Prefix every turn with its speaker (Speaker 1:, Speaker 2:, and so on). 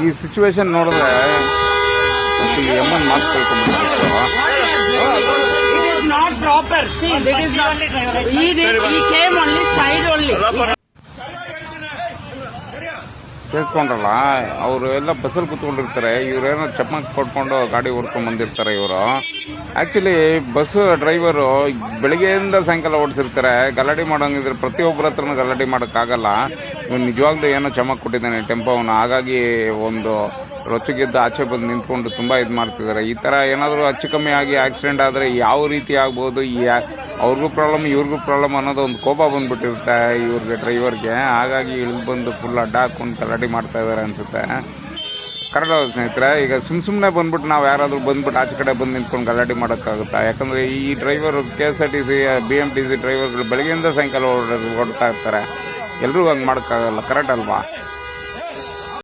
Speaker 1: ಈ ಸಿಚುವೇಶನ್ ನೋಡಿದ್ರೆ ಈ ಎಮ್ಮನ್ ಮಾತು ಕೇಳ್ಕೊಂಡ್ಬಿಟ್ಟು
Speaker 2: not proper. See, that is not. He came only side only.
Speaker 1: ಕೇಳಿಸ್ಕೊಂಡ್ರಲ್ಲ, ಅವರು ಎಲ್ಲ ಬಸ್ಸಲ್ಲಿ ಕೂತ್ಕೊಂಡಿರ್ತಾರೆ, ಇವರೇನೋ ಚಪ್ಪಂಕ್ ಕೊಟ್ಕೊಂಡು ಗಾಡಿ ಓಡಿಸ್ಕೊಂಡು ಬಂದಿರ್ತಾರೆ. ಇವರು ಆ್ಯಕ್ಚುಲಿ ಬಸ್ ಡ್ರೈವರು ಬೆಳಗ್ಗೆಯಿಂದ ಸಾಯಂಕಾಲ ಓಡಿಸಿರ್ತಾರೆ. ಗಲಾಟೆ ಮಾಡೋಂಗಿದ್ರೆ ಪ್ರತಿಯೊಬ್ಬರ ಹತ್ರನೂ ಗಲಾಟೆ ಮಾಡೋಕ್ಕಾಗಲ್ಲ. ಇವನು ನಿಜವಾಗ್ಲೂ ಏನೋ ಚಮಕ್ ಕೊಟ್ಟಿದ್ದಾನೆ ಟೆಂಪೋವನ್ನು, ಹಾಗಾಗಿ ಒಂದು ರೊಚ್ಚಿಗೆದ್ದು ಆಚೆ ಬಂದು ನಿಂತ್ಕೊಂಡು ತುಂಬ ಇದು ಮಾಡ್ತಿದ್ದಾರೆ. ಈ ಥರ ಏನಾದರೂ ಹೆಚ್ಚು ಕಮ್ಮಿ ಆಗಿ ಆಕ್ಸಿಡೆಂಟ್ ಆದರೆ ಯಾವ ರೀತಿ ಆಗ್ಬೋದು, ಅವ್ರಿಗೂ ಪ್ರಾಬ್ಲಮ್ ಇವ್ರಿಗೂ ಪ್ರಾಬ್ಲಮ್ ಅನ್ನೋದು ಒಂದು ಕೋಪ ಬಂದುಬಿಟ್ಟಿರುತ್ತೆ ಇವ್ರಿಗೆ, ಡ್ರೈವರ್ಗೆ. ಹಾಗಾಗಿ ಇಳಿದು ಬಂದು ಫುಲ್ ಅಡ್ಡ ಹಾಕ್ಕೊಂಡು ಗಲಾಟೆ ಮಾಡ್ತಾ ಇದ್ದಾರೆ ಅನಿಸುತ್ತೆ. ಕರೆಕ್ಟ್ ಆಗುತ್ತೆ ಸ್ನೇಹಿತರೆ. ಈಗ ಸುಮ್ಮನೆ ಬಂದ್ಬಿಟ್ಟು ನಾವು ಯಾರಾದರೂ ಬಂದ್ಬಿಟ್ಟು ಆಚೆ ಕಡೆ ಬಂದು ನಿಂತ್ಕೊಂಡು ಗಲಾಟೆ ಮಾಡೋಕ್ಕಾಗುತ್ತಾ? ಯಾಕಂದರೆ ಈ ಡ್ರೈವರು KSRTC BMTC ಡ್ರೈವರ್ಗಳು ಬೆಳಗ್ಗೆಯಿಂದ ಸಾಯಂಕಾಲ ಓಡ್ತಾ ಇರ್ತಾರೆ. ಎಲ್ರಿಗೂ ಹಂಗೆ ಮಾಡೋಕ್ಕಾಗಲ್ಲ. ಕರೆಕ್ಟ್ ಅಲ್ವಾ?